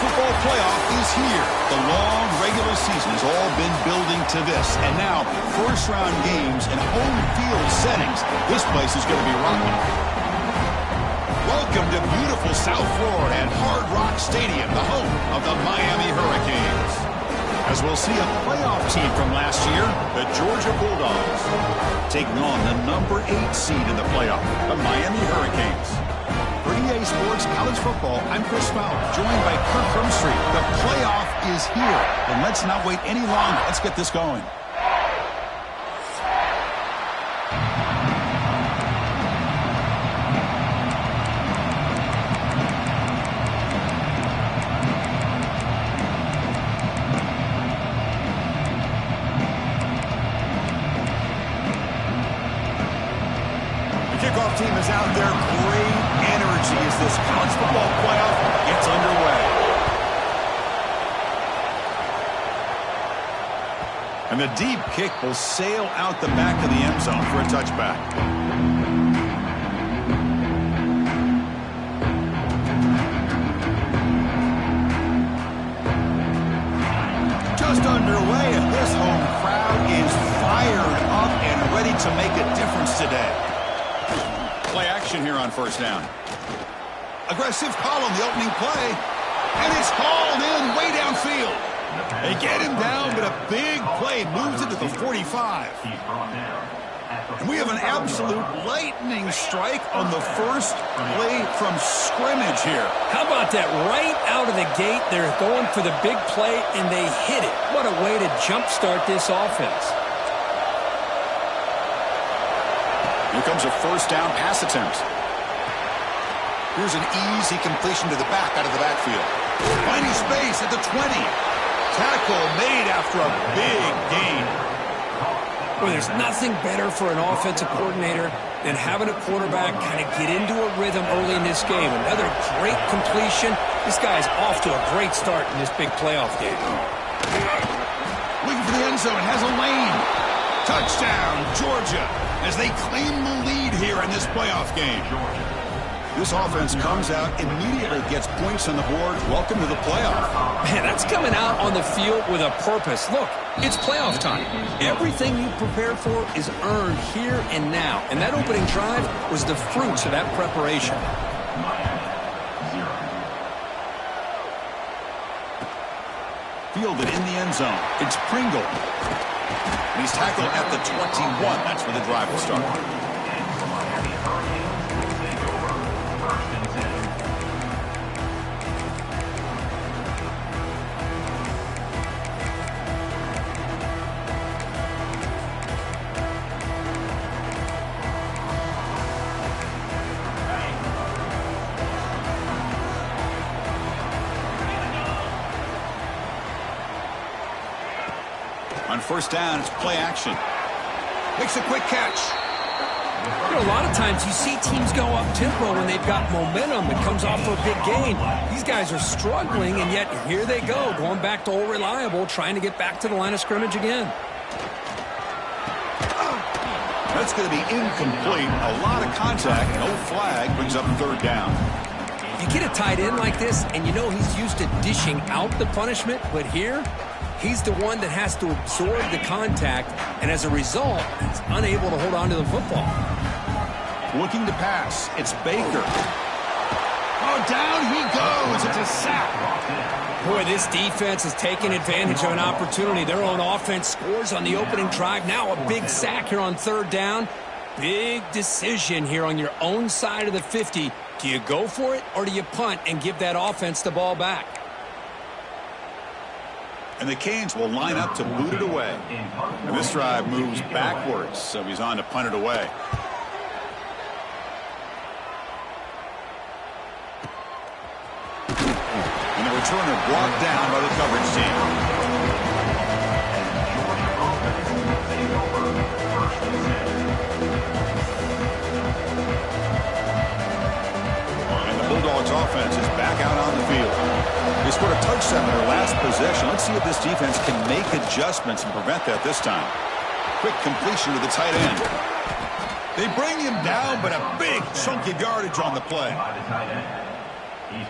football playoff is here. The long regular season has all been building to this. And now, first-round games in home field settings. This place is going to be rocking. Welcome to beautiful South Florida and Hard Rock Stadium, the home of the Miami Hurricanes. As we'll see a playoff team from last year, the Georgia Bulldogs, taking on the number 8 seed in the playoff, the Miami Hurricanes. For EA Sports College Football, I'm Chris Fowler, joined by Kirk Crumstreet. The playoff is here, and let's not wait any longer. Let's get this going. Kickoff team is out there. Great energy as this college football playoff gets underway. And the deep kick will sail out the back of the end zone for a touchback. Just underway, and this home crowd is fired up and ready to make a difference today. Play action here on first down. Aggressive call on the opening play. And it's hauled in way downfield. They get him down, but a big play moves into the 45. And we have an absolute lightning strike on the first play from scrimmage here. How about that? Right out of the gate, they're going for the big play, and they hit it. What a way to jumpstart this offense. Here comes a first down pass attempt. Here's an easy completion to the back out of the backfield. Finding space at the 20. Tackle made after a big gain. Well, there's nothing better for an offensive coordinator than having a quarterback kind of get into a rhythm early in this game. Another great completion. This guy's off to a great start in this big playoff game. Looking for the end zone. Has a lane. Touchdown, Georgia, as they claim the lead here in this playoff game. This offense comes out, immediately gets points on the board. Welcome to the playoff. Man, that's coming out on the field with a purpose. Look, it's playoff time. Everything you prepared for is earned here and now. And that opening drive was the fruits of that preparation. Fielded in the end zone. It's Pringle. And he's tackled at the 21. That's where the drive will start. On first down, it's play action. Makes a quick catch. You know, a lot of times you see teams go up-tempo when they've got momentum. It comes off for a big gain. These guys are struggling, and yet here they go, going back to old reliable, trying to get back to the line of scrimmage again. That's going to be incomplete. A lot of contact. No flag brings up third down. You get a tight end like this, and you know he's used to dishing out the punishment, but here, he's the one that has to absorb the contact, and as a result, he's unable to hold on to the football. Looking to pass. It's Baker. Oh, down he goes. It's a sack. Boy, this defense is taking advantage of an opportunity. Their own offense scores on the opening drive. Now a big sack here on third down. Big decision here on your own side of the 50. Do you go for it or do you punt and give that offense the ball back? And the Canes will line up to boot it away. And this drive moves backwards, so he's on to punt it away. And the returner brought down by the coverage team. Bulldogs offense is back out on the field. They scored a touchdown in their last possession. Let's see if this defense can make adjustments and prevent that this time. Quick completion to the tight end. They bring him down, but a big chunk of yardage on the play.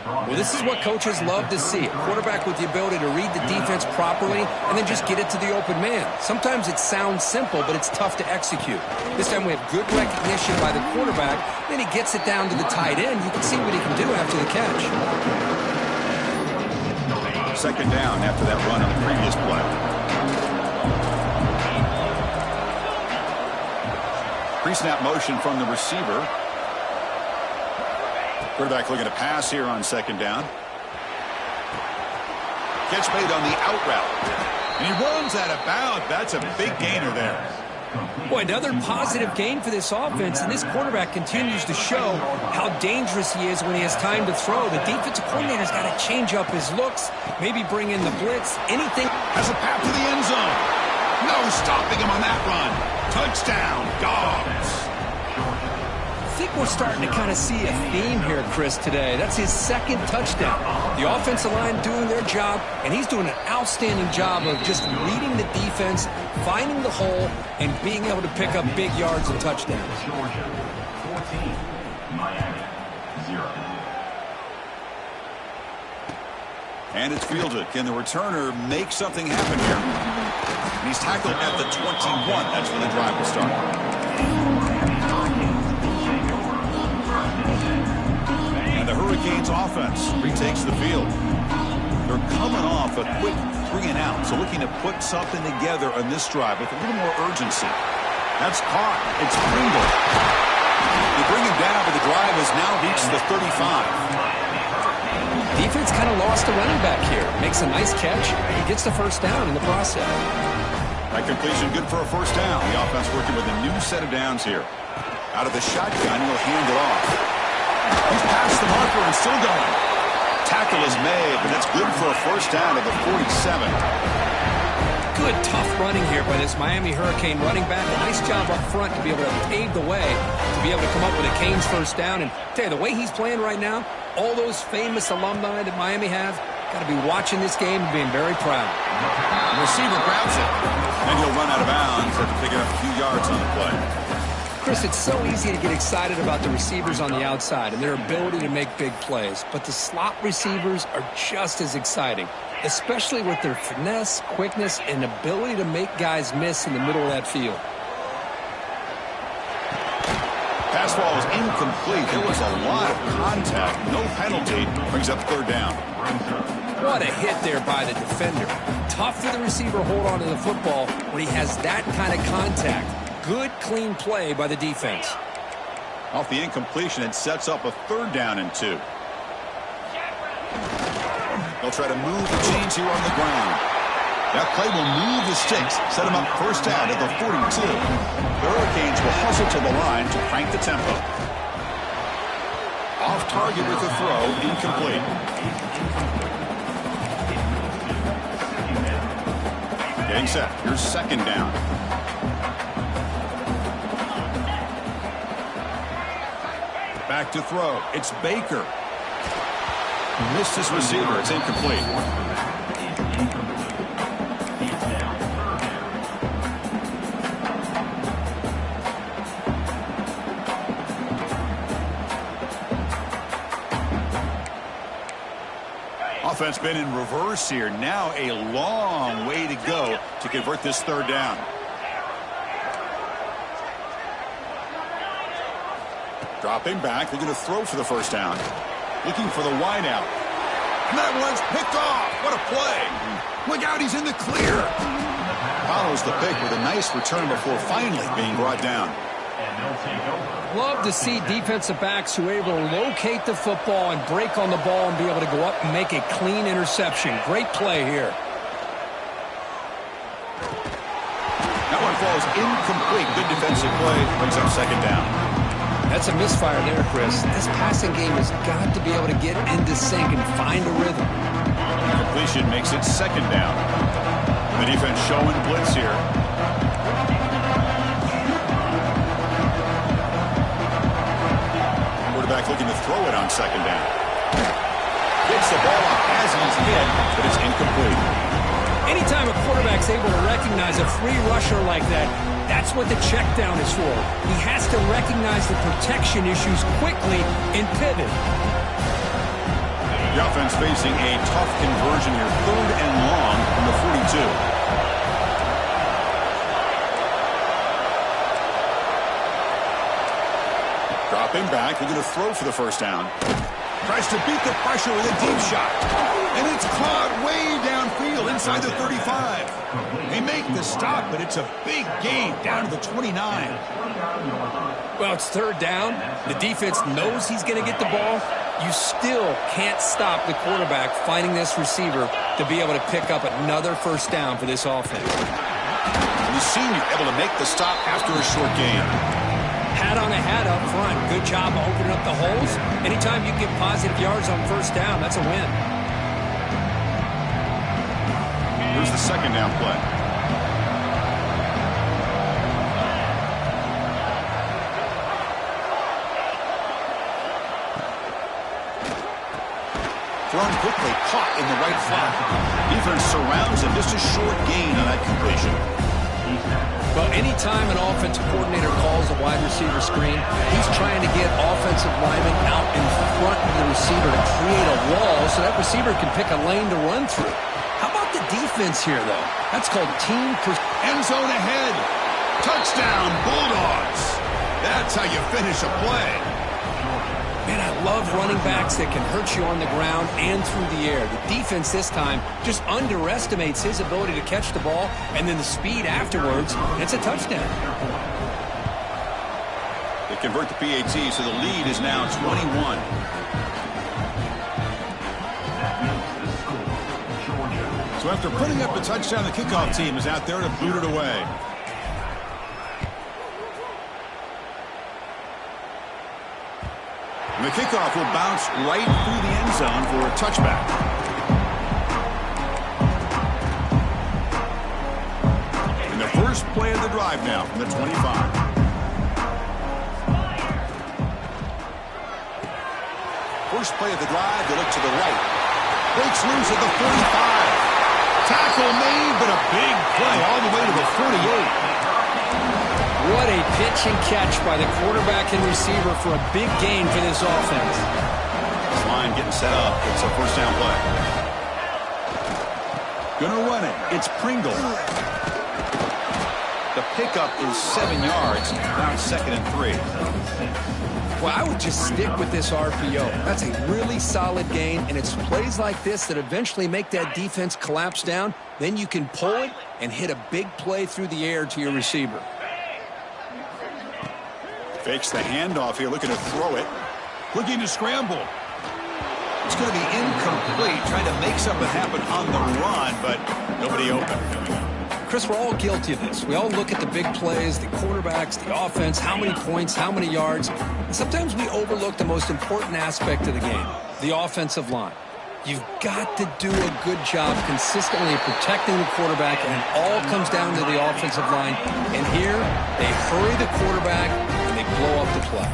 Well, this is what coaches love to see. A quarterback with the ability to read the defense properly and then just get it to the open man. Sometimes it sounds simple, but it's tough to execute. This time we have good recognition by the quarterback. Then he gets it down to the tight end. You can see what he can do after the catch. Second down after that run on the previous play. Pre-snap motion from the receiver. Quarterback looking to pass here on second down. Catch made on the out route. And he runs out of bounds. That's a big gainer there. Boy, another positive gain for this offense, and this quarterback continues to show how dangerous he is when he has time to throw. The defensive coordinator's got to change up his looks, maybe bring in the blitz, anything. Has a path to the end zone. No stopping him on that run. Touchdown, Dogs. I think we're starting to kind of see a theme here, Chris, today. That's his second touchdown. The offensive line doing their job, and he's doing an outstanding job of just reading the defense, finding the hole, and being able to pick up big yards and touchdowns. Georgia, 14, Miami, 0. And it's fielded. Can the returner make something happen here? And he's tackled at the 21. That's where the drive will start. And the Hurricanes offense retakes the field. They're coming off a quick 3 and out, so looking to put something together on this drive with a little more urgency. That's caught. It's Pringle. They bring him down, but the drive has now reached the 35. Defense kind of lost a running back here. Makes a nice catch. He gets the first down in the process. That completion good for a first down. The offense working with a new set of downs here. Out of the shotgun, he'll hand it off. He's past the marker and still going. Tackle is made, but that's good for a first down at the 47. Good, tough running here by this Miami Hurricane running back. A nice job up front to be able to pave the way, to be able to come up with a Canes first down. And tell you, the way he's playing right now, all those famous alumni that Miami have, got to be watching this game and being very proud. The receiver grabs it, and he'll run out of bounds after picking up a few yards on the play. Chris, it's so easy to get excited about the receivers on the outside and their ability to make big plays, but the slot receivers are just as exciting, especially with their finesse, quickness, and ability to make guys miss in the middle of that field. Pass ball is incomplete. There was a lot of contact. No penalty. Brings up third down. What a hit there by the defender. Tough for the receiver to hold on to the football when he has that kind of contact. Good, clean play by the defense. Off the incompletion, it sets up a third down and 2. They'll try to move the chains here on the ground. That play will move the sticks, set them up first down at the 42. The Hurricanes will hustle to the line to crank the tempo. Off target with the throw, incomplete. Getting set. Here's second down. Back to throw. It's Baker. He missed his receiver. It's incomplete. Offense been in reverse here. Now a long way to go to convert this third down. Dropping back, looking to throw for the first down. Looking for the wide out. And that one's picked off. What a play. Look out, he's in the clear. Follows the pick with a nice return before finally being brought down. Love to see defensive backs who are able to locate the football and break on the ball and be able to go up and make a clean interception. Great play here. That one falls incomplete. Good defensive play. Brings up second down. That's a misfire there, Chris. This passing game has got to be able to get into sync and find a rhythm. Completion makes it second down. The defense showing blitz here. Quarterback looking to throw it on second down. Gets the ball off as he's hit, but it's incomplete. Anytime a quarterback's able to recognize a free rusher like that, that's what the check down is for. He has to recognize the protection issues quickly and pivot. The offense facing a tough conversion here. 3rd and long from the 42. Dropping back, they're going to throw for the first down. Tries to beat the pressure with a deep shot. And it's caught way downfield inside the 35. They make the stop, but it's a big gain down to the 29. Well, it's 3rd down. The defense knows he's going to get the ball. You still can't stop the quarterback finding this receiver to be able to pick up another first down for this offense. The senior able to make the stop after a short gain. Hat on a hat up front. Good job opening up the holes. Anytime you get positive yards on first down, that's a win. Here's the 2nd down play. Thrown quickly, caught in the right flat. Defense surrounds him. Just a short gain on that completion. Well, anytime an offensive coordinator calls a wide receiver screen, he's trying to get offensive linemen out in front of the receiver to create a wall so that receiver can pick a lane to run through. How about the defense here, though? That's called team. End zone ahead. Touchdown, Bulldogs. That's how you finish a play. Man, I love running backs that can hurt you on the ground and through the air. The defense this time just underestimates his ability to catch the ball, and then the speed afterwards, it's a touchdown. They convert the PAT, so the lead is now 21. So after putting up a touchdown, the kickoff team is out there to boot it away. And the kickoff will bounce right through the end zone for a touchback. And the first play of the drive now from the 25. First play of the drive, they look to the right. Breaks loose at the 45. Tackle made, but a big play all the way to the 48. What a pitch and catch by the quarterback and receiver for a big gain for this offense. This line getting set up. It's a first down play. Gonna run it. It's Pringle. The pickup is 7 yards. Now it's 2nd and 3. Well, I would just stick with this RPO. That's a really solid gain, and it's plays like this that eventually make that defense collapse down. Then you can pull it and hit a big play through the air to your receiver. Fakes the handoff here, looking to throw it. Looking to scramble. It's going to be incomplete, trying to make something happen on the run, but nobody open. Chris, we're all guilty of this. We all look at the big plays, the quarterbacks, the offense, how many points, how many yards. And sometimes we overlook the most important aspect of the game, the offensive line. You've got to do a good job consistently protecting the quarterback, and it all comes down to the offensive line. And here, they hurry the quarterback, and they blow up the play.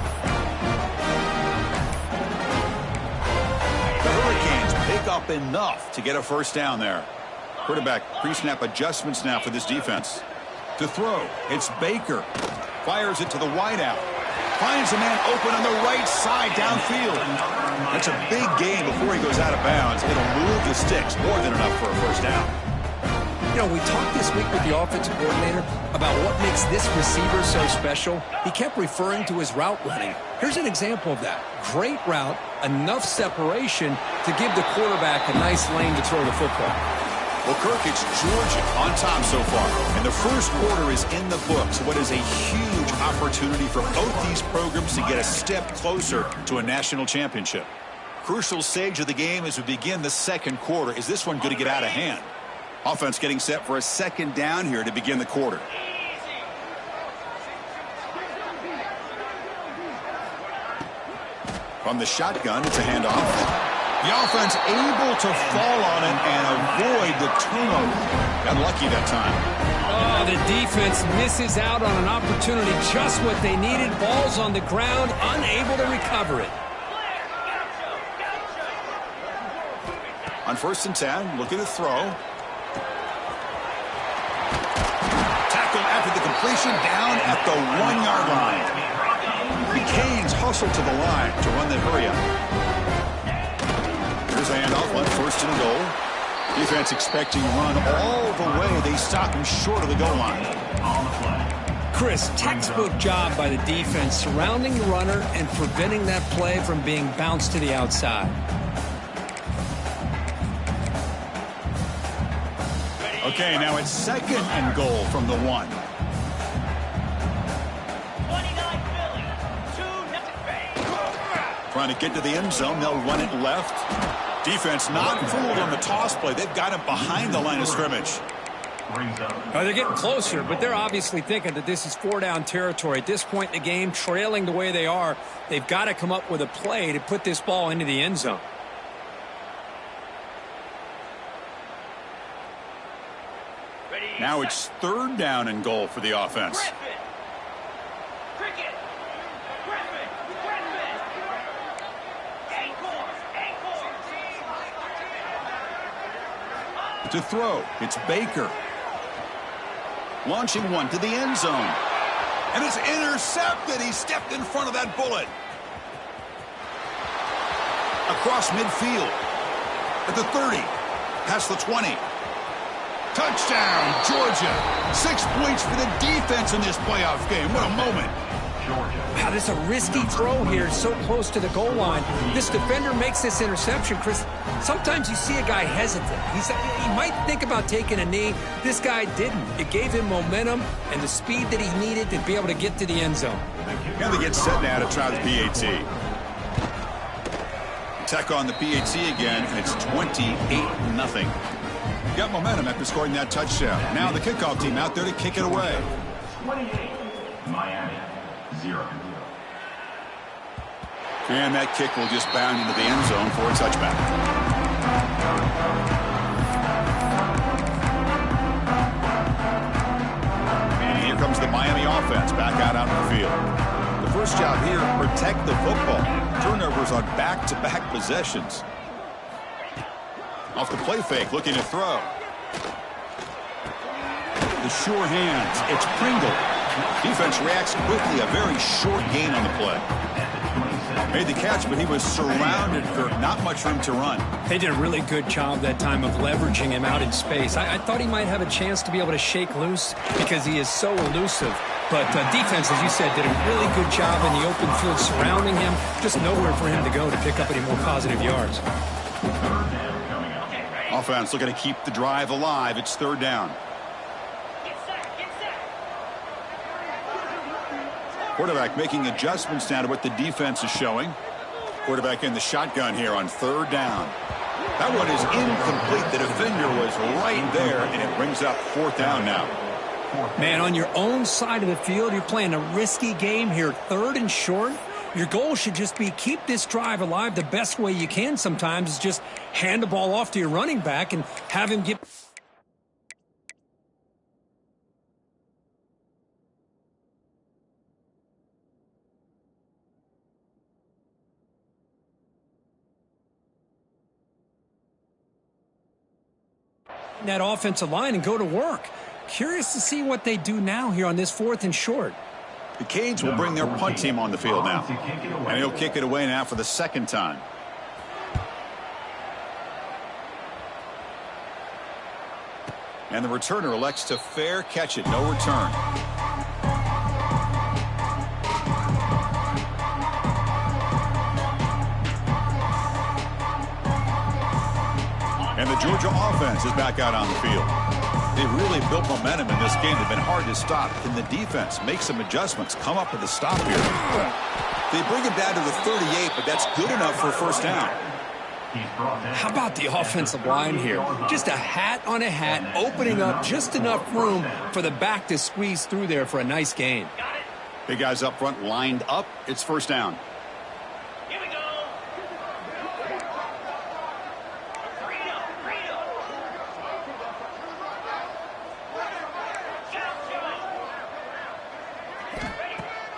The Hurricanes pick up enough to get a first down there. Quarterback pre-snap adjustments now for this defense. To throw, it's Baker. Fires it to the wideout. Finds a man open on the right side downfield. That's a big gain before he goes out of bounds. It'll move the sticks, more than enough for a first down. You know, we talked this week with the offensive coordinator about what makes this receiver so special. He kept referring to his route running. Here's an example of that. Great route, enough separation to give the quarterback a nice lane to throw the football. Well, Kirk, it's Georgia on top so far. And the first quarter is in the books. What is a huge opportunity for both these programs to get a step closer to a national championship. Crucial stage of the game as we begin the second quarter. Is this one going to get out of hand? Offense getting set for a second down here to begin the quarter. From the shotgun, it's a handoff. The offense able to fall on it and avoid the turnover. Got lucky that time. Oh, the defense misses out on an opportunity. Just what they needed. Ball's on the ground, unable to recover it. On 1st and 10, looking to throw. Tackle after the completion, down at the 1-yard line. The Canes hustle to the line to run the hurry up. Here's Here's a handoff, left, first and goal. Defense expecting a run all the way. They stop him short of the goal line. On the play. Chris, textbook job by the defense surrounding the runner and preventing that play from being bounced to the outside. Okay, now it's second and goal from the 1. 29 Philly, 2-0. Trying to get to the end zone. They'll run it left. Defense not fooled on the toss play. They've got him behind the line of scrimmage. They're getting closer, but they're obviously thinking that this is 4-down territory. At this point in the game, trailing the way they are, they've got to come up with a play to put this ball into the end zone. Now it's third down and goal for the offense. To throw, it's Baker. Launching one to the end zone. And it's intercepted. He stepped in front of that bullet. Across midfield. At the 30. Past the 20. Touchdown, Georgia. 6 points for the defense in this playoff game. What a moment. Wow, this is a risky throw here, so close to the goal line. This defender makes this interception, Chris. Sometimes you see a guy hesitant. He might think about taking a knee. This guy didn't. It gave him momentum and the speed that he needed to be able to get to the end zone. And they get set now to try the PAT. Tech on the PAT again, and it's 28-0. Got momentum after scoring that touchdown. Now the kickoff team out there to kick it away. 28, Miami, 0. And that kick will just bound into the end zone for a touchback. And here comes the Miami offense back out onto the field. The first job here, protect the football. Turnovers on back-to-back possessions. Off the play fake, looking to throw. The sure hands, it's Pringle. Defense reacts quickly, a very short gain on the play. Made the catch, but he was surrounded for not much room to run. They did a really good job that time of leveraging him out in space. I thought he might have a chance to be able to shake loose because he is so elusive. But defense, as you said, did a really good job in the open field surrounding him. Just nowhere for him to go to pick up any more positive yards. Offense looking to keep the drive alive. It's third down. Quarterback making adjustments now to what the defense is showing. Quarterback in the shotgun here on third down. That one is incomplete. The defender was right there, and it brings up fourth down now. Man, on your own side of the field, you're playing a risky game here, third and short. Your goal should just be keep this drive alive the best way you can sometimes is just hand the ball off to your running back and have him get... that offensive line and go to work. Curious to see what they do now here on this fourth and short. The Canes will bring their punt team on the field now. And he'll kick it away now for the second time. And the returner elects to fair catch it. No return. And the Georgia offense is back out on the field. They've really built momentum in this game. They've been hard to stop. Can the defense make some adjustments, come up with a stop here? They bring it down to the 38, but that's good enough for a first down. How about the offensive line here? Just a hat on a hat, opening up just enough room for the back to squeeze through there for a nice gain. Big guys up front lined up. It's first down. Here we go.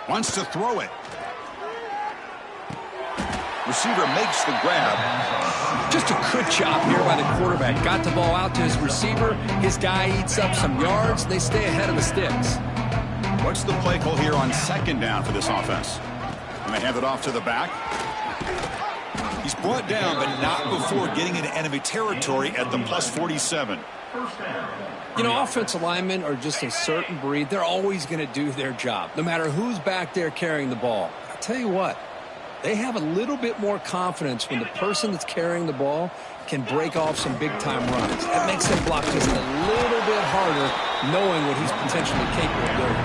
Wants to throw it. Receiver makes the grab. Just a good job here by the quarterback. Got the ball out to his receiver. His guy eats up some yards. They stay ahead of the sticks. What's the play call here on second down for this offense? And they hand it off to the back. He's brought down, but not before getting into enemy territory at the plus 47. You know, offensive linemen are just a certain breed. They're always going to do their job, no matter who's back there carrying the ball. I'll tell you what, they have a little bit more confidence when the person that's carrying the ball can break off some big-time runs. That makes them block just a little bit harder, knowing what he's potentially capable of doing.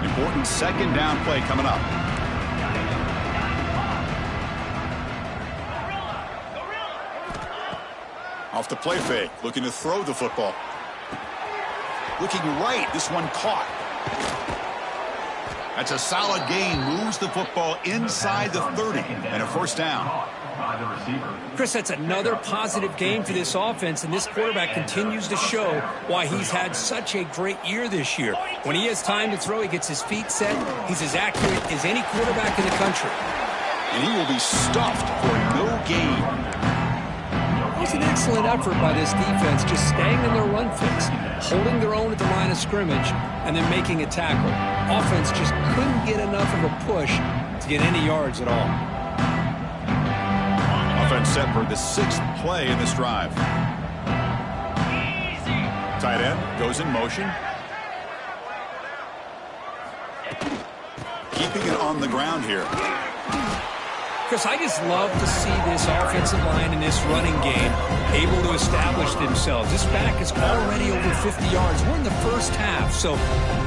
Important second down play coming up. Off the play fake, looking to throw the football. Looking right, this one caught. That's a solid gain, moves the football inside the 30, and a first down. Chris, that's another positive game for this offense, and this quarterback continues to show why he's had such a great year this year. When he has time to throw, he gets his feet set. He's as accurate as any quarterback in the country. And he will be stuffed for no gain. It was an excellent effort by this defense, just staying in their run fix, holding their own at the line of scrimmage, and then making a tackle. Offense just couldn't get enough of a push to get any yards at all. Offense set for the 6th play in this drive. Tight end goes in motion. Keeping it on the ground here. Chris, I just love to see this offensive line and this running game able to establish themselves. This back is already over 50 yards. We're in the first half, so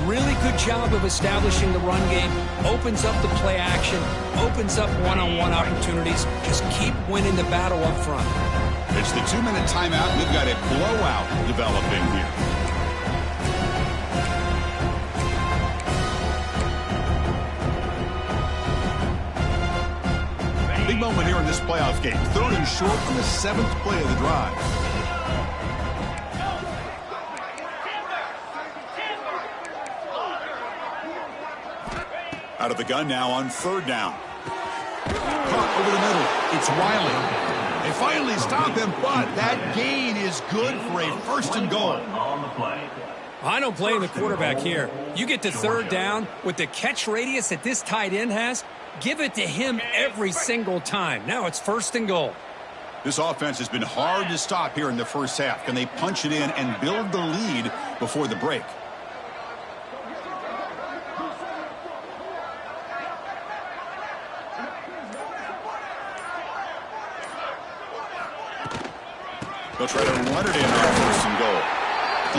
really good job of establishing the run game. Opens up the play action, opens up one-on-one opportunities. Just keep winning the battle up front. It's the 2-minute timeout. We've got a blowout developing here. Big moment here in this playoff game. 3rd and short on the 7th play of the drive. Out of the gun now on 3rd down. Caught over the middle. It's Wiley. They finally stop him, but that gain is good for a 1st and goal. I don't blame the quarterback here. You get to 3rd down with the catch radius that this tight end has. Give it to him every single time. Now it's 1st and goal. This offense has been hard to stop here in the first half. Can they punch it in and build the lead before the break? They'll try to run it in on 1st and goal.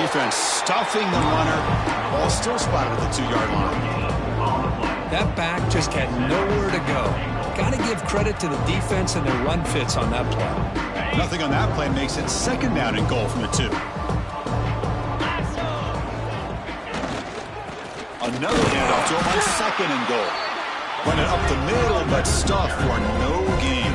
Defense stuffing the runner. Ball still spotted at the 2-yard line. That back just had nowhere to go. Got to give credit to the defense and their run fits on that play. Nothing on that play makes it 2nd down and goal from the 2. Another handoff to him on 2nd and goal. Running up the middle, but stuffed for no gain.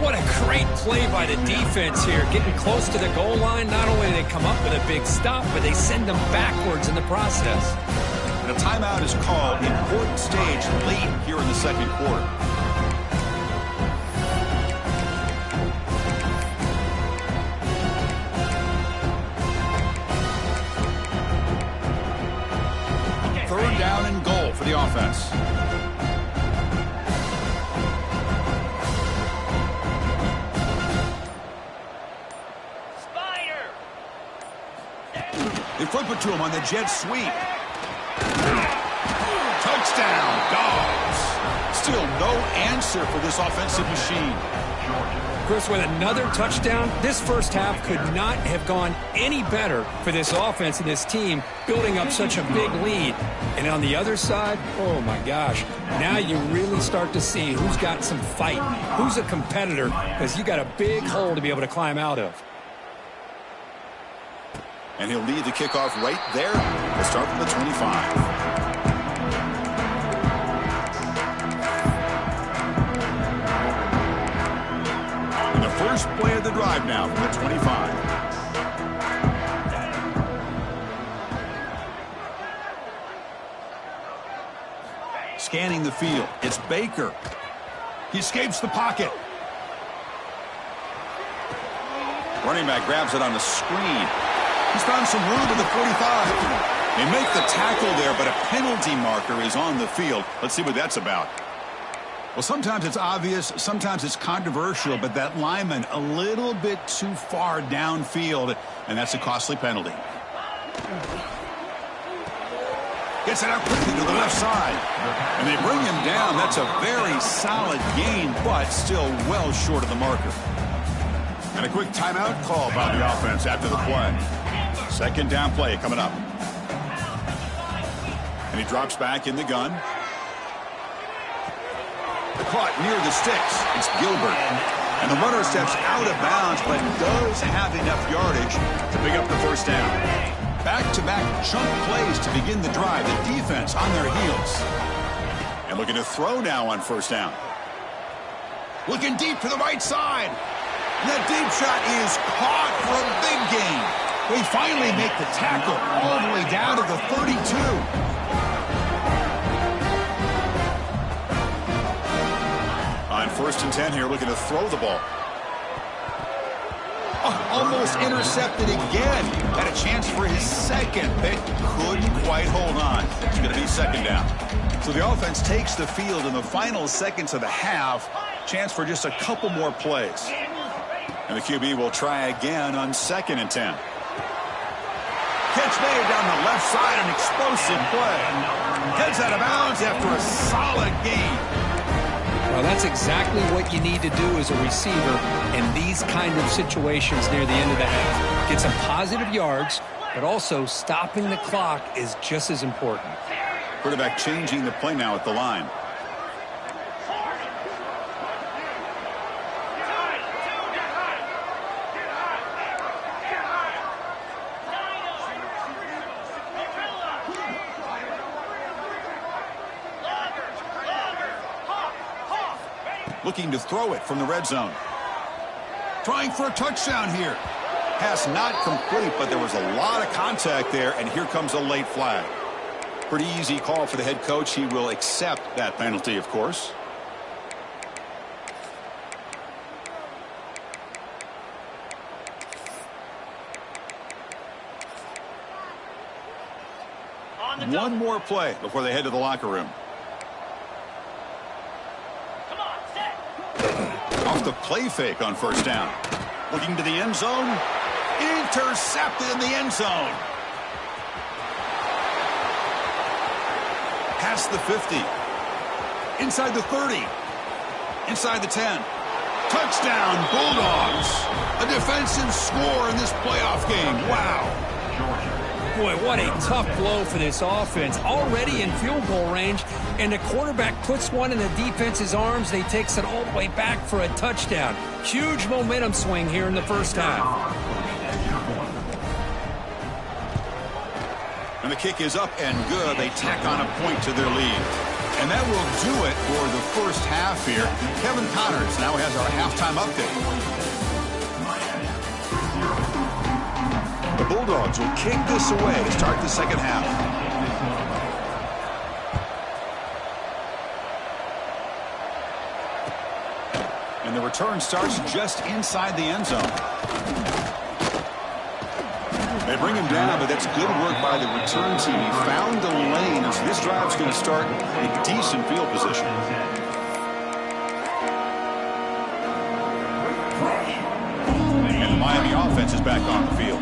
What a great play by the defense here. Getting close to the goal line, not only do they come up with a big stop, but they send them backwards in the process. And a timeout is called. Important stage late here in the 2nd quarter. Okay, 3rd down and goal for the offense. Spider! They flip it to him on the jet sweep. Touchdown, Dogs. Still no answer for this offensive machine. Chris, with another touchdown, this first half could not have gone any better for this offense and this team, building up such a big lead. And on the other side, oh my gosh, now you really start to see who's got some fight, who's a competitor, because you got a big hole to be able to climb out of. And he'll lead the kickoff right there. We'll start from the 25. First play of the drive now from the 25. Scanning the field. It's Baker. He escapes the pocket. Running back grabs it on the screen. He's found some room at the 45. They make the tackle there, but a penalty marker is on the field. Let's see what that's about. Well, sometimes it's obvious, sometimes it's controversial, but that lineman a little bit too far downfield, and that's a costly penalty. Gets it out quickly to the left side. And they bring him down. That's a very solid gain, but still well short of the marker. And a quick timeout call by the offense after the play. Second down play coming up. And he drops back in the gun. Caught near the sticks. It's Gilbert. And the runner steps out of bounds, but does have enough yardage to pick up the first down. Back-to-back chunk plays to begin the drive. The defense on their heels. And looking to throw now on first down. Looking deep to the right side. And that deep shot is caught for a big gain. We finally make the tackle all the way down to the 32. On 1st and 10 here, looking to throw the ball. Oh, almost intercepted again. Had a chance for his second, but couldn't quite hold on. It's going to be second down. So the offense takes the field in the final seconds of the half. Chance for just a couple more plays. And the QB will try again on 2nd and 10. Catch made down the left side, an explosive play. Heads out of bounds after a solid gain. Well, that's exactly what you need to do as a receiver in these kind of situations near the end of the half. Get some positive yards, but also stopping the clock is just as important. Quarterback changing the play now at the line. Looking to throw it from the red zone. Trying for a touchdown here. Pass not complete, but there was a lot of contact there, and here comes a late flag. Pretty easy call for the head coach. He will accept that penalty, of course. One more play before they head to the locker room. Off the play fake on first down. Looking to the end zone. Intercepted in the end zone. Past the 50. Inside the 30. Inside the 10. Touchdown, Bulldogs. A defensive score in this playoff game. Wow. Boy, what a tough blow for this offense. Already in field goal range, and the quarterback puts one in the defense's arms. They takes it all the way back for a touchdown. Huge momentum swing here in the first half. And the kick is up and good. They tack on a point to their lead. And that will do it for the first half here. Kevin Connors now has our halftime update. The Bulldogs will kick this away to start the second half. And the return starts just inside the end zone. They bring him down, but that's good work by the return team. He found the lane, and so this drive's going to start in decent field position. And the Miami offense is back on the field.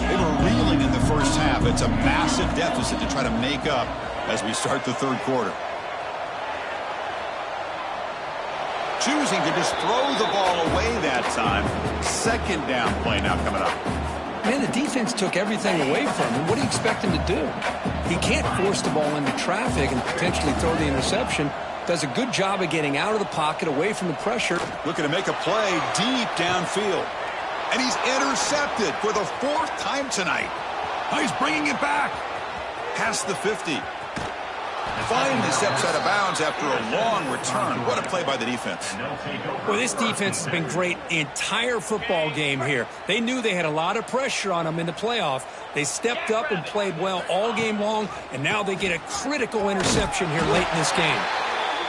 They were reeling in the first half. It's a massive deficit to try to make up as we start the third quarter. Choosing to just throw the ball away that time. Second down play now coming up. Man, the defense took everything away from him. What do you expect him to do? He can't force the ball into traffic and potentially throw the interception. Does a good job of getting out of the pocket, away from the pressure. Looking to make a play deep downfield. And he's intercepted for the 4th time tonight. Oh, he's bringing it back. Past the 50. Finally steps out of bounds after a long return. What a play by the defense. Well, this defense has been great the entire football game here. They knew they had a lot of pressure on them in the playoff. They stepped up and played well all game long, and now they get a critical interception here late in this game.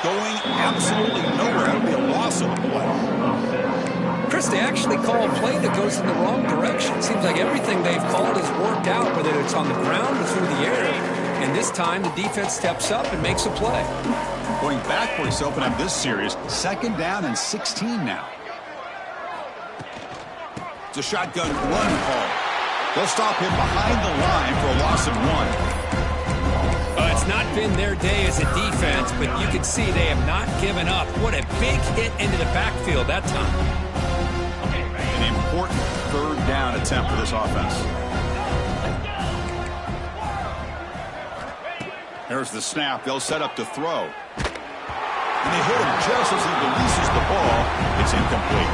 Going absolutely nowhere. That'll be a loss of a play. Chris, they actually call a play that goes in the wrong direction. Seems like everything they've called has worked out, whether it's on the ground or through the air. And this time, the defense steps up and makes a play. Going backwards to open up this series. 2nd down and 16 now. It's a shotgun run call. They'll stop him behind the line for a loss of 1. It's not been their day as a defense, but you can see they have not given up. What a big hit into the backfield that time. An important 3rd down attempt for this offense. There's the snap. They'll set up to throw. And they hit him just as he releases the ball. It's incomplete.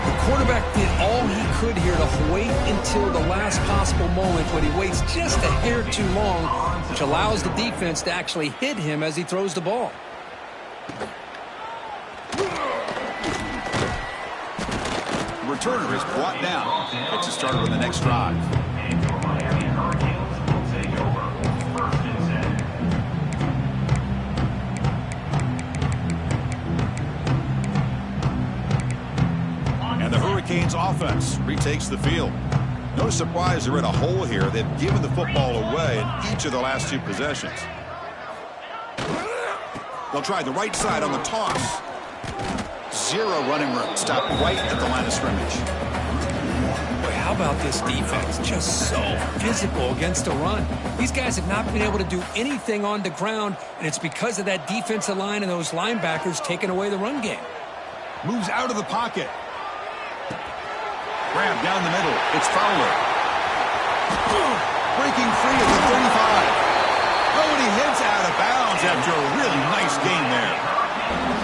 The quarterback did all he could here to wait until the last possible moment, but he waits just a hair too long, which allows the defense to actually hit him as he throws the ball. The returner is brought down. It's a starter on the next drive. And the Hurricanes offense retakes the field. No surprise they're in a hole here. They've given the football away in each of the last 2 possessions. They'll try the right side on the toss. 0 running room. Stop right at the line of scrimmage. Boy, how about this defense? Just so physical against the run. These guys have not been able to do anything on the ground, and it's because of that defensive line and those linebackers taking away the run game. Moves out of the pocket. Grab down the middle. It's Fowler. Breaking free at the 35. Oh, and he heads out of bounds after a really nice game there.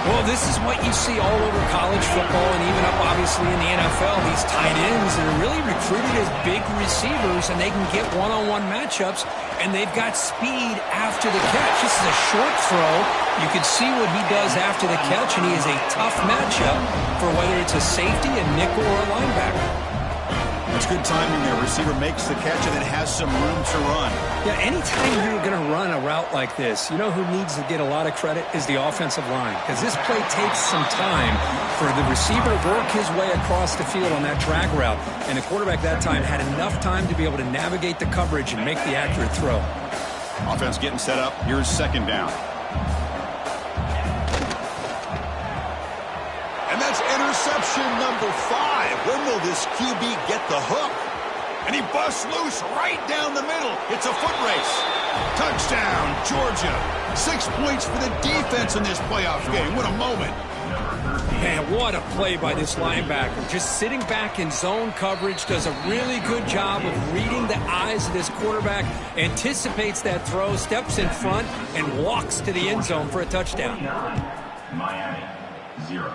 Well, this is what you see all over college football and even up, obviously, in the NFL. These tight ends that are really recruited as big receivers, and they can get one-on-one matchups, and they've got speed after the catch. This is a short throw. You can see what he does after the catch, and he is a tough matchup for whether it's a safety, a nickel, or a linebacker. It's good timing there. Receiver makes the catch and it has some room to run. Yeah, anytime you're going to run a route like this, you know who needs to get a lot of credit is the offensive line, because this play takes some time for the receiver to work his way across the field on that drag route, and the quarterback that time had enough time to be able to navigate the coverage and make the accurate throw. Offense getting set up. Here's 2nd down. And that's interception number 5. When will this QB get the hook? And he busts loose right down the middle. It's a foot race. Touchdown, Georgia. 6 points for the defense in this playoff game. What a moment. Man, what a play by this linebacker. Just sitting back in zone coverage, does a really good job of reading the eyes of this quarterback, anticipates that throw, steps in front, and walks to the end zone for a touchdown. Miami, 0.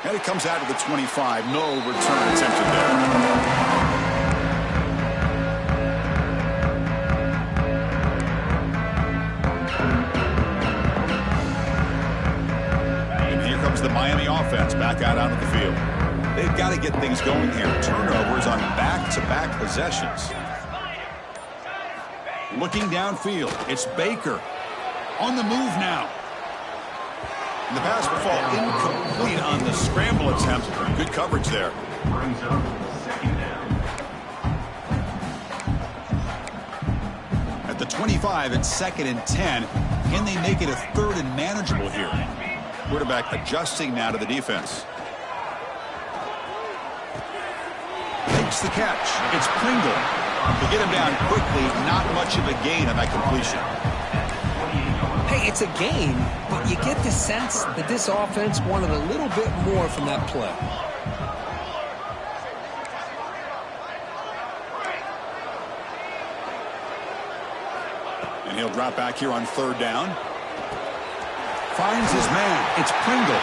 And it comes out of the 25. No return attempted there. And here comes the Miami offense back out onto the field. They've got to get things going here. Turnovers on back-to-back possessions. Looking downfield. It's Baker. On the move now. And the pass will fall incomplete on the scramble attempt. Good coverage there. Brings up 2nd down. At the 25, it's 2nd and 10. Can they make it a 3rd and manageable here? Quarterback adjusting now to the defense. Makes the catch. It's Pringle. To get him down quickly, not much of a gain on that completion. Hey, it's a gain, but you get the sense that this offense wanted a little bit more from that play. And he'll drop back here on 3rd down. Finds his man. It's Pringle.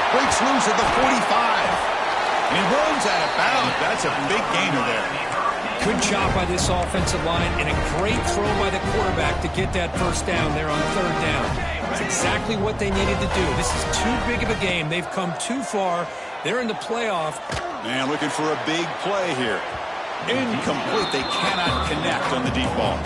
Breaks loose at the 45. And he runs out of bounds. That's a big gainer there. Good job by this offensive line, and a great throw by the quarterback to get that first down there on 3rd down. That's exactly what they needed to do. This is too big of a game. They've come too far. They're in the playoff. Man, looking for a big play here. Incomplete. They cannot connect on the deep ball.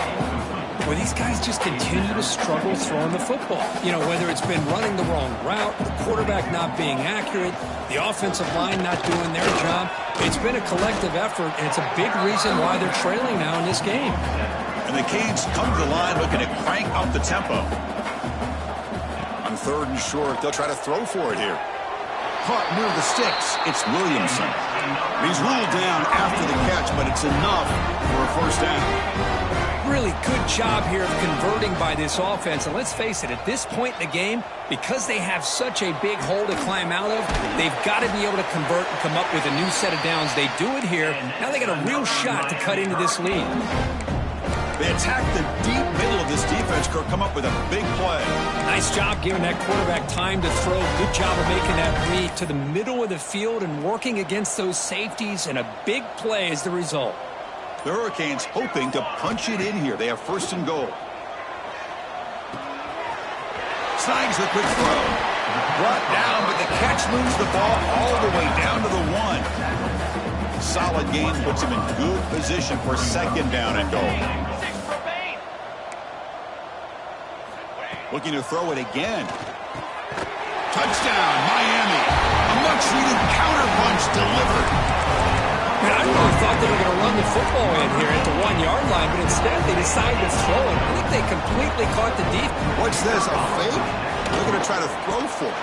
Well, these guys just continue to struggle throwing the football. You know, whether it's been running the wrong route, the quarterback not being accurate, the offensive line not doing their job. It's been a collective effort, and it's a big reason why they're trailing now in this game. And the Canes come to the line looking to crank up the tempo. On 3rd and short, they'll try to throw for it here. Caught near the sticks. It's Williamson. He's ruled down after the catch, but it's enough for a first down. Really good job here of converting by this offense. And let's face it, at this point in the game, because they have such a big hole to climb out of, they've got to be able to convert and come up with a new set of downs. They do it here. Now they got a real shot to cut into this lead. They attack the deep middle of this defense, Kirk, come up with a big play. Nice job giving that quarterback time to throw. Good job of making that read to the middle of the field and working against those safeties, and a big play is the result. The Hurricanes hoping to punch it in here. They have 1st and goal. Snags the quick throw. Brought down, but the catch moves the ball all the way down to the 1. Solid gain puts him in good position for 2nd down and goal. Looking to throw it again. Touchdown, Miami. A much-needed counter-punch delivered. Man, I really thought they were going to run the football in here at the 1-yard line, but instead they decided to throw it. I think they completely caught the deep. What's this, a fake? They're going to try to throw for it.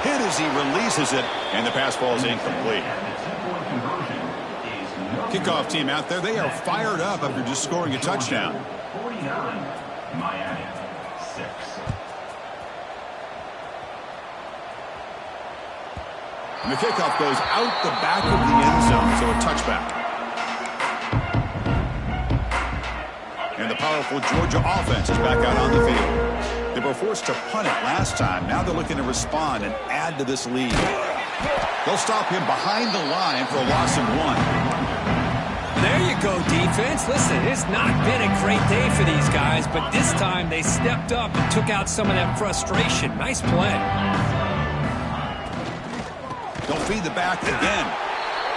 Hit as he releases it, and the pass ball is incomplete. Kickoff team out there, they are fired up after just scoring a touchdown. 49, Miami, 6. And the kickoff goes out the back of the end zone, so a touchback. And the powerful Georgia offense is back out on the field. They were forced to punt it last time. Now they're looking to respond and add to this lead. They'll stop him behind the line for a loss of 1. There you go, defense. Listen, it's not been a great day for these guys, but this time they stepped up and took out some of that frustration. Nice play. They'll feed the back again.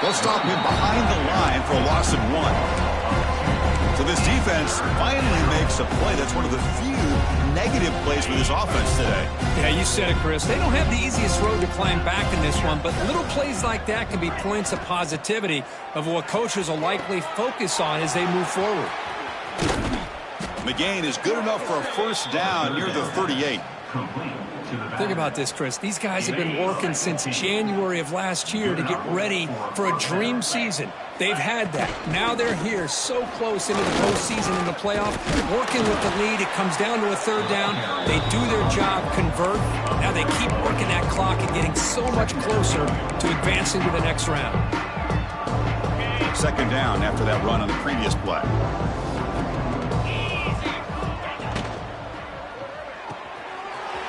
They'll stop him behind the line for a loss of 1. So this defense finally makes a play. That's one of the few negative plays for this offense today. Yeah, you said it, Chris. They don't have the easiest road to climb back in this one, but little plays like that can be points of positivity of what coaches will likely focus on as they move forward. The gain is good enough for a first down near the 38. Think about this, Chris. These guys have been working since January of last year to get ready for a dream season. They've had that. Now they're here so close into the postseason in the playoff, working with the lead. It comes down to a 3rd down. They do their job, convert. Now they keep working that clock and getting so much closer to advancing to the next round. 2nd down after that run on the previous play.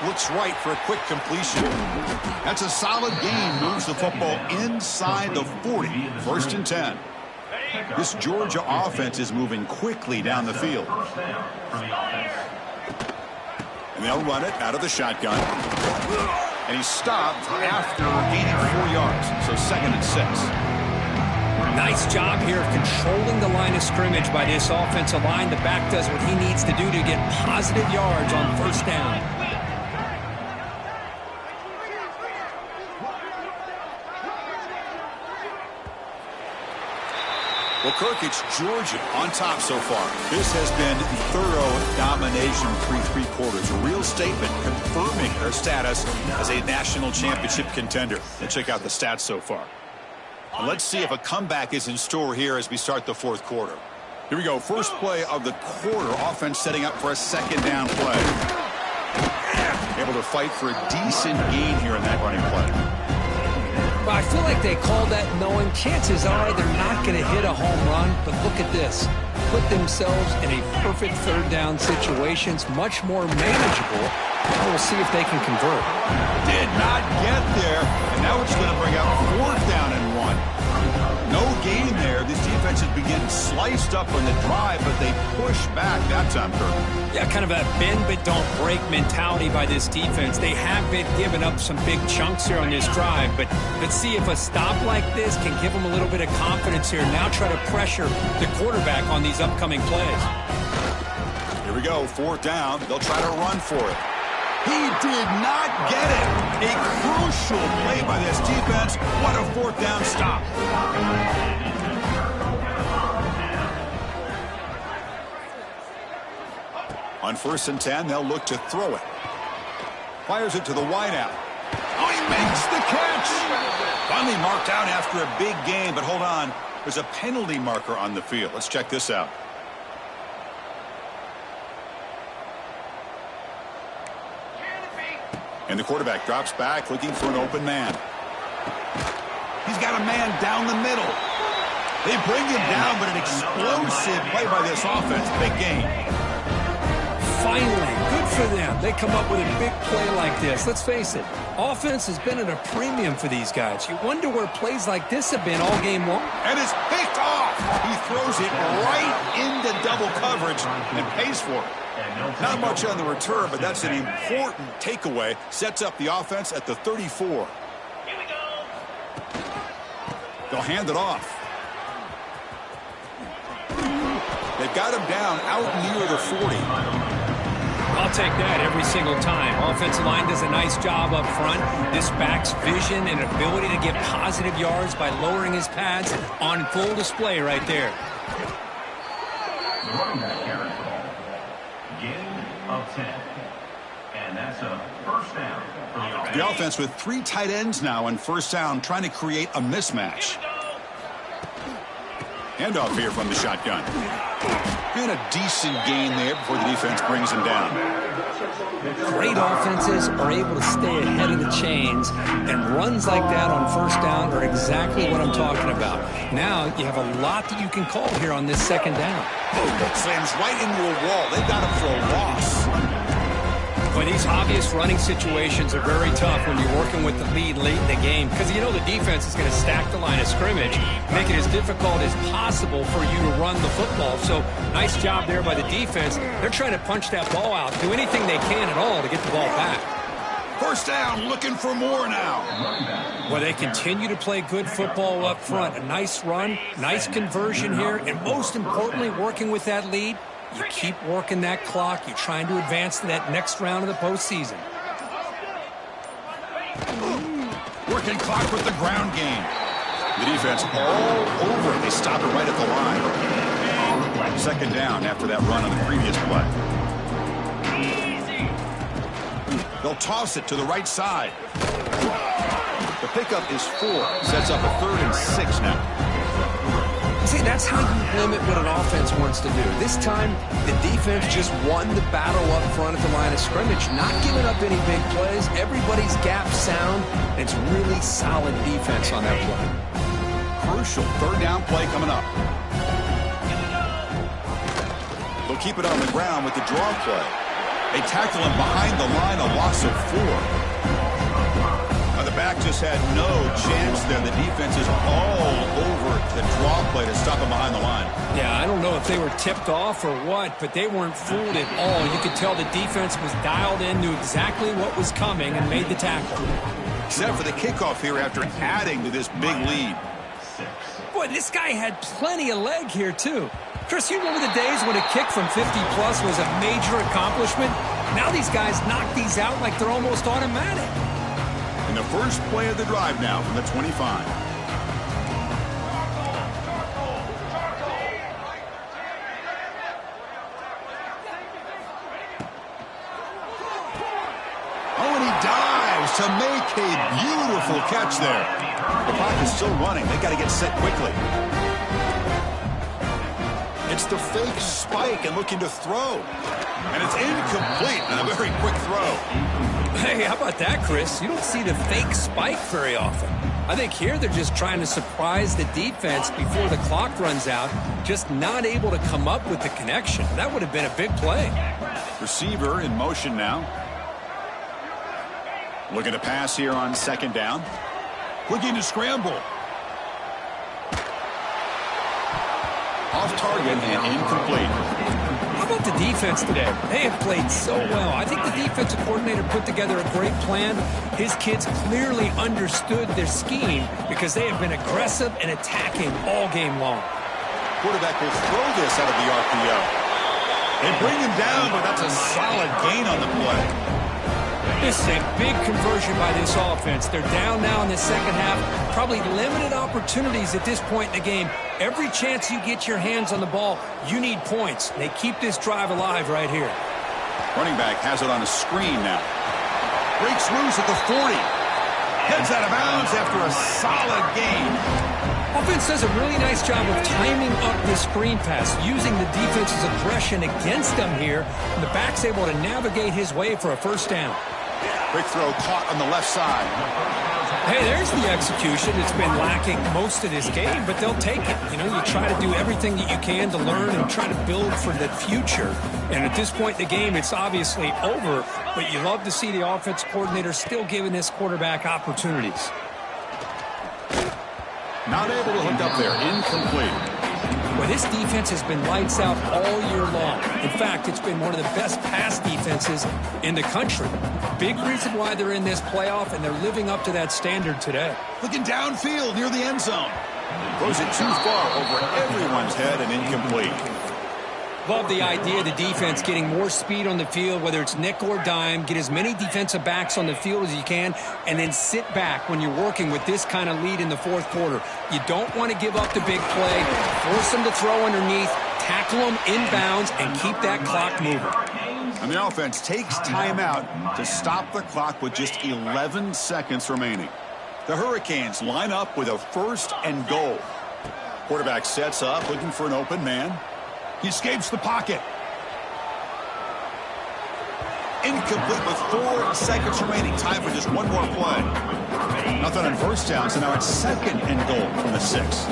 Looks right for a quick completion. That's a solid gain. Moves the football inside the 40. 1st and 10. This Georgia offense is moving quickly down the field. And they'll run it out of the shotgun. And he's stopped after gaining 4 yards. So 2nd and 6. Nice job here of controlling the line of scrimmage by this offensive line. The back does what he needs to do to get positive yards on 1st down. Well, Kirk, it's Georgia on top so far. This has been thorough domination through 3 quarters. A real statement confirming their status as a national championship contender. Let's check out the stats so far. And let's see if a comeback is in store here as we start the 4th quarter. Here we go. First play of the quarter. Offense setting up for a 2nd down play. Able to fight for a decent gain here in that running play. Well, I feel like they called that knowing chances are they're not going to hit a home run, but look at this. Put themselves in a perfect 3rd down situation. It's much more manageable. Now we'll see if they can convert. Did not get there, and now it's going to bring up 4th down and 1. No gain there. This defense has been getting sliced up on the drive, but they push back that time, Kirk. Yeah, kind of a bend but don't break mentality by this defense. They have been giving up some big chunks here on this drive, but let's see if a stop like this can give them a little bit of confidence here. Now try to pressure the quarterback on these upcoming plays. Here we go, 4th down. They'll try to run for it. He did not get it. A crucial play by this defense. What a 4th down stop. On 1st and 10, they'll look to throw it. Fires it to the wideout. Oh, he makes the catch. Finally marked out after a big game, but hold on. There's a penalty marker on the field. Let's check this out. And the quarterback drops back looking for an open man. He's got a man down the middle. They bring him down, but an explosive play by this offense. Big game. Finally, good for them. They come up with a big play like this. Let's face it, offense has been at a premium for these guys. You wonder where plays like this have been all game long. And it's picked off. He throws it right into double coverage and pays for it. Not much on the return, but that's an important takeaway. Sets up the offense at the 34. Here we go. They'll hand it off. They've got him down out near the 40. I'll take that every single time. Offensive line does a nice job up front. This back's vision and ability to get positive yards by lowering his pads on full display right there. The running back carries the ball. Gain of 10. And that's a 1st down for the offense. The offense with 3 tight ends now on 1st down, trying to create a mismatch. Handoff here from the shotgun. And a decent gain there before the defense brings him down. Great offenses are able to stay ahead of the chains, and runs like that on 1st down are exactly what I'm talking about. Now you have a lot that you can call here on this 2nd down. Oh, that slams right into a wall. They've got him for a loss. Well, these obvious running situations are very tough when you're working with the lead late in the game, because you know the defense is going to stack the line of scrimmage, make it as difficult as possible for you to run the football. So nice job there by the defense. They're trying to punch that ball out, do anything they can at all to get the ball back. 1st down, looking for more now. Well, they continue to play good football up front. A nice run, nice conversion here, and most importantly, working with that lead. You keep working that clock. You're trying to advance to that next round of the postseason. Working clock with the ground game. The defense all over. They stop it right at the line. 2nd down after that run on the previous play. They'll toss it to the right side. The pickup is 4. Sets up a 3rd and 6 now. See, that's how you limit what an offense wants to do. This time, the defense just won the battle up front at the line of scrimmage, not giving up any big plays. Everybody's gap sound, and it's really solid defense on that play. Crucial 3rd down play coming up. They'll keep it on the ground with the draw play. They tackle him behind the line, a loss of 4. Now the back just had no chance there. The defense is all over the draw play to stop him behind the line. Yeah, I don't know if they were tipped off or what, but they weren't fooled at all. You could tell the defense was dialed in, knew exactly what was coming, and made the tackle. Except for the kickoff here after adding to this big lead. Boy, this guy had plenty of leg here, too. Chris, you remember the days when a kick from 50-plus was a major accomplishment? Now these guys knock these out like they're almost automatic. And the first play of the drive now from the 25. Oh, and he dives to make a beautiful catch there. The clock is still running. They got to get set quickly. It's the fake spike and looking to throw. And it's incomplete and a very quick throw. Hey, how about that, Chris? You don't see the fake spike very often. I think here they're just trying to surprise the defense before the clock runs out, just not able to come up with the connection. That would have been a big play. Receiver in motion now. Looking to pass here on 2nd down. Looking to scramble. Off target and incomplete. How about the defense today? They have played so well. I think the defensive coordinator put together a great plan. His kids clearly understood their scheme because they have been aggressive and attacking all game long. Quarterback will throw this out of the RPO. They bring him down, but that's a solid gain on the play. This is a big conversion by this offense. They're down now in the second half. Probably limited opportunities at this point in the game. Every chance you get your hands on the ball, you need points. They keep this drive alive right here. Running back has it on a screen now. Breaks loose at the 40. Heads out of bounds after a solid gain. Offense does a really nice job of timing up this screen pass, using the defense's aggression against them here. And the back's able to navigate his way for a first down. Quick throw caught on the left side. Hey, there's the execution. It's been lacking most of this game, but they'll take it. You know, you try to do everything that you can to learn and try to build for the future. And at this point in the game, it's obviously over, but you love to see the offense coordinator still giving this quarterback opportunities. Not able to hook up there. Incomplete. Well, this defense has been lights out all year long. In fact, it's been one of the best pass defenses in the country. Big reason why they're in this playoff, and they're living up to that standard today. Looking downfield near the end zone. Throws it too far over everyone's head and incomplete. Love the idea of the defense getting more speed on the field, whether it's nickel or dime. Get as many defensive backs on the field as you can, and then sit back when you're working with this kind of lead in the fourth quarter. You don't want to give up the big play. Force them to throw underneath, tackle them inbounds, and keep that clock moving. And the offense takes timeout to stop the clock with just 11 seconds remaining. The Hurricanes line up with a 1st and goal. Quarterback sets up, looking for an open man. He escapes the pocket. Incomplete with 4 seconds remaining. Time for just one more play. Nothing on first down, so now it's 2nd and goal from the 6.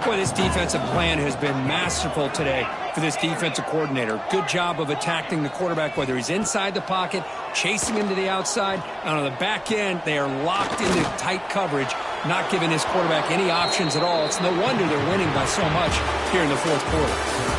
Boy, this defensive plan has been masterful today for this defensive coordinator. Good job of attacking the quarterback, whether he's inside the pocket, chasing him to the outside, and on the back end, they are locked into tight coverage, not giving his quarterback any options at all. It's no wonder they're winning by so much here in the fourth quarter.